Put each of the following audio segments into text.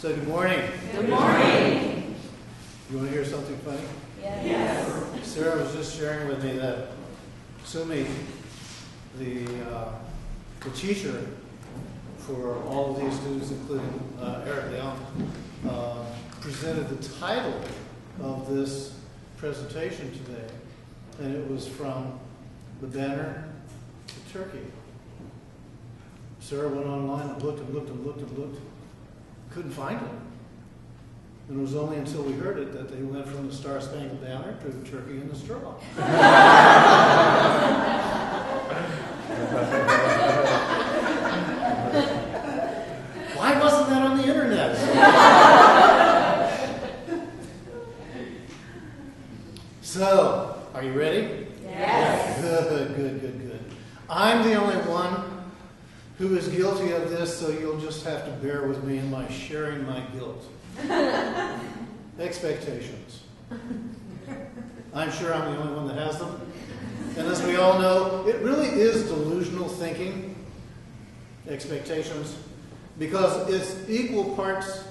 So good morning. Good morning. You want to hear something funny? Yes. Sarah was just sharing with me that Sumi, the teacher for all of these students, including Eric Leon, presented the title of this presentation today, and it was From the Banner to Turkey. Sarah went online and looked and looked and looked and looked. Couldn't find it. And it was only until we heard it that they went from the Star Spangled Banner to Turkey in the Straw. Why wasn't that on the internet? So, are you ready? Yes. Good, good, good, good. I'm the only one who is guilty of this, so you'll just have to bear with me in my sharing my guilt. Expectations. I'm sure I'm the only one that has them. And as we all know, it really is delusional thinking, expectations, because it's equal parts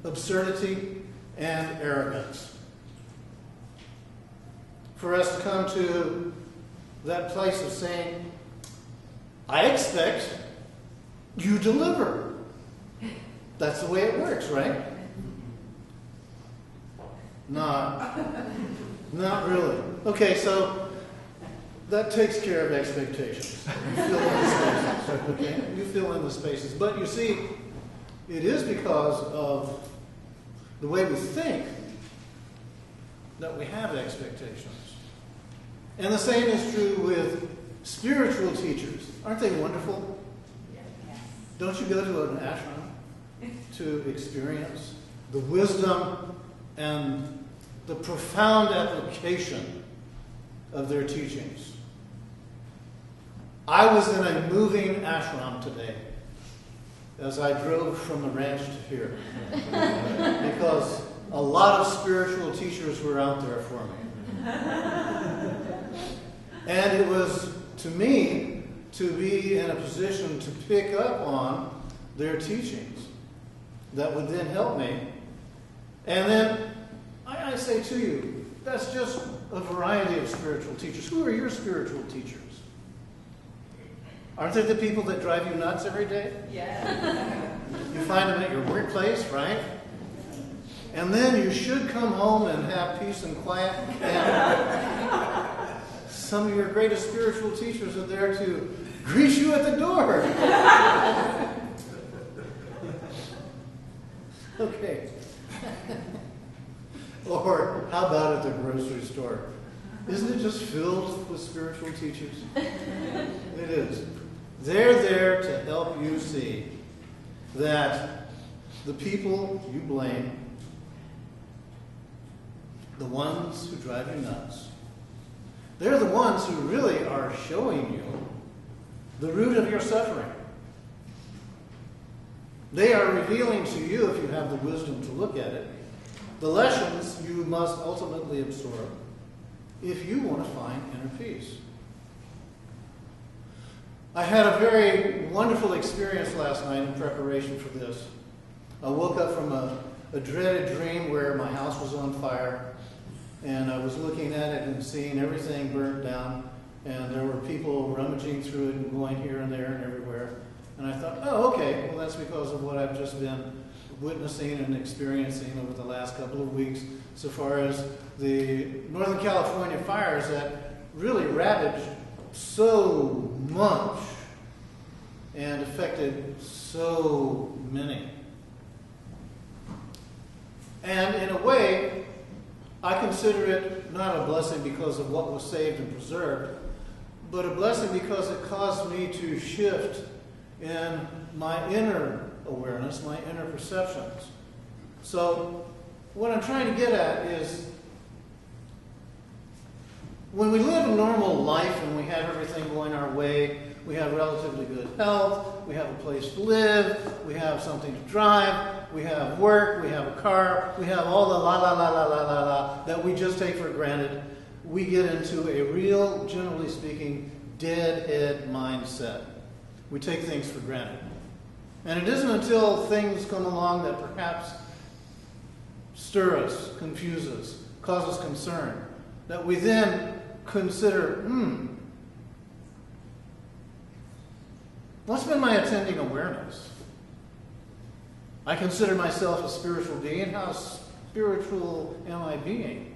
absurdity and arrogance. For us to come to that place of saying, I expect you deliver. That's the way it works, right? Not really. Okay, so that takes care of expectations. You fill in the spaces, okay? You fill in the spaces. But you see, it is because of the way we think that we have expectations. And the same is true with spiritual teachers. Aren't they wonderful? Don't you go to an ashram to experience the wisdom and the profound application of their teachings? I was in a moving ashram today as I drove from the ranch to here because a lot of spiritual teachers were out there for me. And it was, to me, to be in a position to pick up on their teachings that would then help me. And then I say to you, that's just a variety of spiritual teachers. Who are your spiritual teachers? Aren't they the people that drive you nuts every day? Yeah. You find them at your workplace, right? And then you should come home and have peace and quiet. And some of your greatest spiritual teachers are there to greet you at the door. Okay. Or how about at the grocery store? Isn't it just filled with spiritual teachers? It is. They're there to help you see that the people you blame, the ones who drive you nuts, they're the ones who really are showing you the root of your suffering. They are revealing to you, if you have the wisdom to look at it, the lessons you must ultimately absorb if you want to find inner peace. I had a very wonderful experience last night in preparation for this. I woke up from a dreaded dream where my house was on fire, and I was looking at it and seeing everything burnt down, and there were people rummaging through it and going here and there and everywhere. And I thought, oh, okay, well, that's because of what I've just been witnessing and experiencing over the last couple of weeks, so far as the Northern California fires that really ravaged so much and affected so many. And in a way, I consider it not a blessing because of what was saved and preserved, but a blessing because it caused me to shift in my inner awareness, my inner perceptions. So what I'm trying to get at is when we live a normal life and we have everything going our way, we have relatively good health, we have a place to live, we have something to drive, we have work, we have a car, we have all the la that we just take for granted. We get into a real, generally speaking, deadhead mindset. We take things for granted. And it isn't until things come along that perhaps stir us, confuse us, cause us concern, that we then consider, what's been my attending awareness? I consider myself a spiritual being. How spiritual am I being?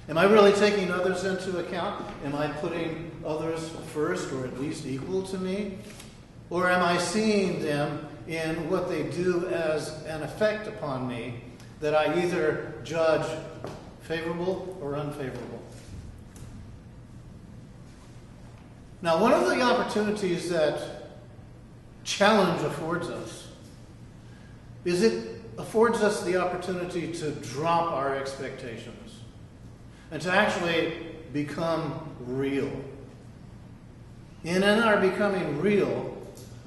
Am I really taking others into account? Am I putting others first or at least equal to me? Or am I seeing them in what they do as an effect upon me that I either judge favorable or unfavorable? Now, one of the opportunities that challenge affords us is it affords us the opportunity to drop our expectations and to actually become real. And in our becoming real,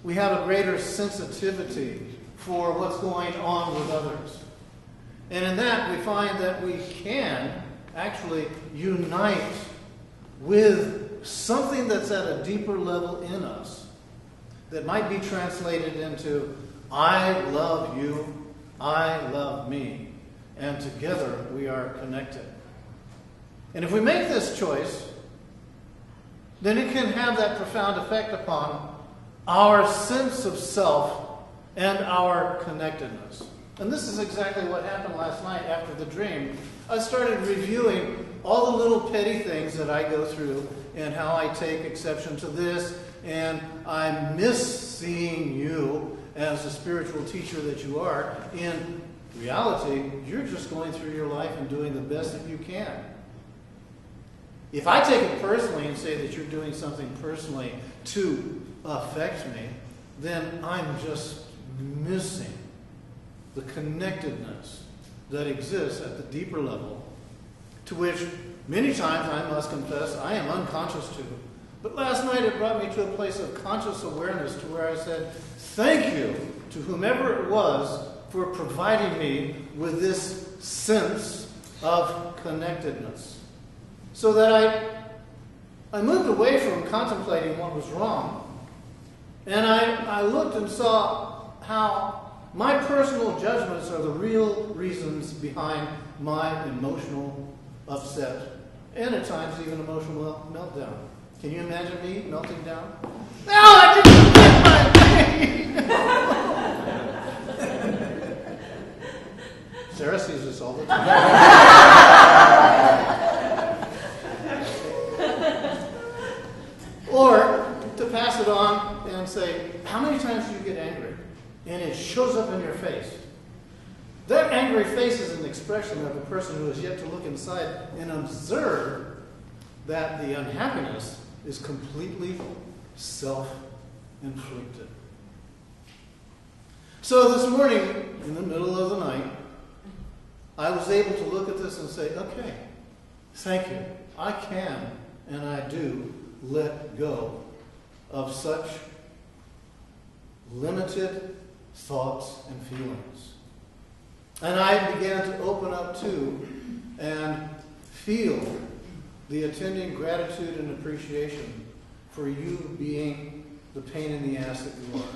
we have a greater sensitivity for what's going on with others. And in that, we find that we can actually unite with something that's at a deeper level in us that might be translated into, I love you, I love me, and together we are connected. And if we make this choice, then it can have that profound effect upon our sense of self and our connectedness. And this is exactly what happened last night after the dream. I started reviewing all the little petty things that I go through and how I take exception to this, and I miss seeing you as a spiritual teacher that you are. In reality, you're just going through your life and doing the best that you can. If I take it personally and say that you're doing something personally to affect me, then I'm just missing the connectedness that exists at the deeper level, to which many times, I must confess, I am unconscious to. But last night it brought me to a place of conscious awareness to where I said, thank you to whomever it was for providing me with this sense of connectedness. So that I moved away from contemplating what was wrong, and I looked and saw how my personal judgments are the real reasons behind my emotional upset, and at times even emotional meltdown. Can you imagine me melting down? No, I didn't get my thing! Sarah sees this all the time. Or to pass it on and say, how many times do you get angry? And it shows up in your face. That angry face is an expression of a person who has yet to look inside and observe that the unhappiness is completely self-inflicted. So this morning, in the middle of the night, I was able to look at this and say, okay, thank you. I can and I do let go of such limited thoughts and feelings. And I began to open up to and feel the attending gratitude and appreciation for you being the pain in the ass that you are.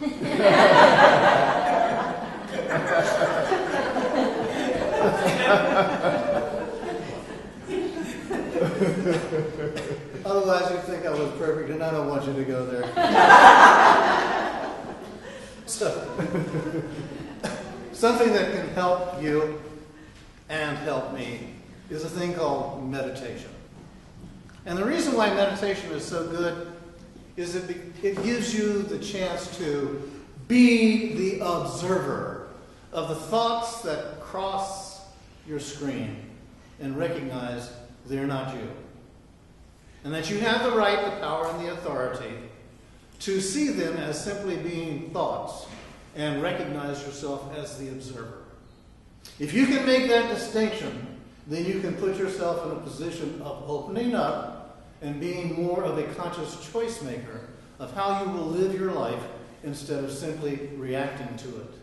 Otherwise, you'd think I was perfect, and I don't want you to go there. So, something that can help you and help me is a thing called meditation. And the reason why meditation is so good is that it gives you the chance to be the observer of the thoughts that cross your screen and recognize they're not you. And that you have the right, the power, and the authority to see them as simply being thoughts and recognize yourself as the observer. If you can make that distinction, then you can put yourself in a position of opening up and being more of a conscious choice maker of how you will live your life instead of simply reacting to it.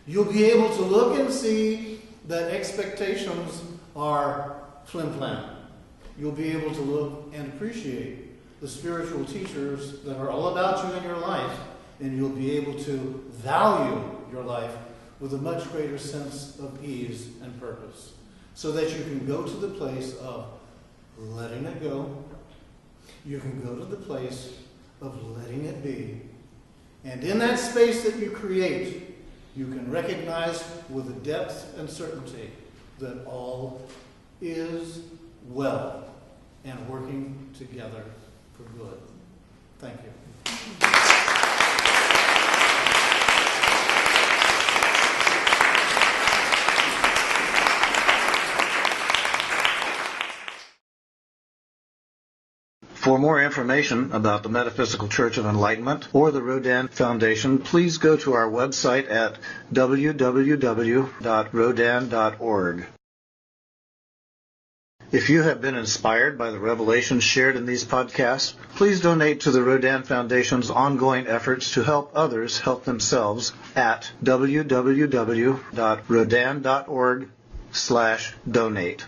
You'll be able to look and see that expectations are flim-flam. You'll be able to look and appreciate the spiritual teachers that are all about you in your life and you'll be able to value your life with a much greater sense of ease and purpose, so that you can go to the place of letting it go. You can go to the place of letting it be. And in that space that you create, you can recognize with a depth and certainty that all is well and working together for good. Thank you. For more information about the Metaphysical Church of Enlightenment or the Rodin Foundation, please go to our website at www.rodin.org. If you have been inspired by the revelations shared in these podcasts, please donate to the Rodin Foundation's ongoing efforts to help others help themselves at www.rodin.org/donate.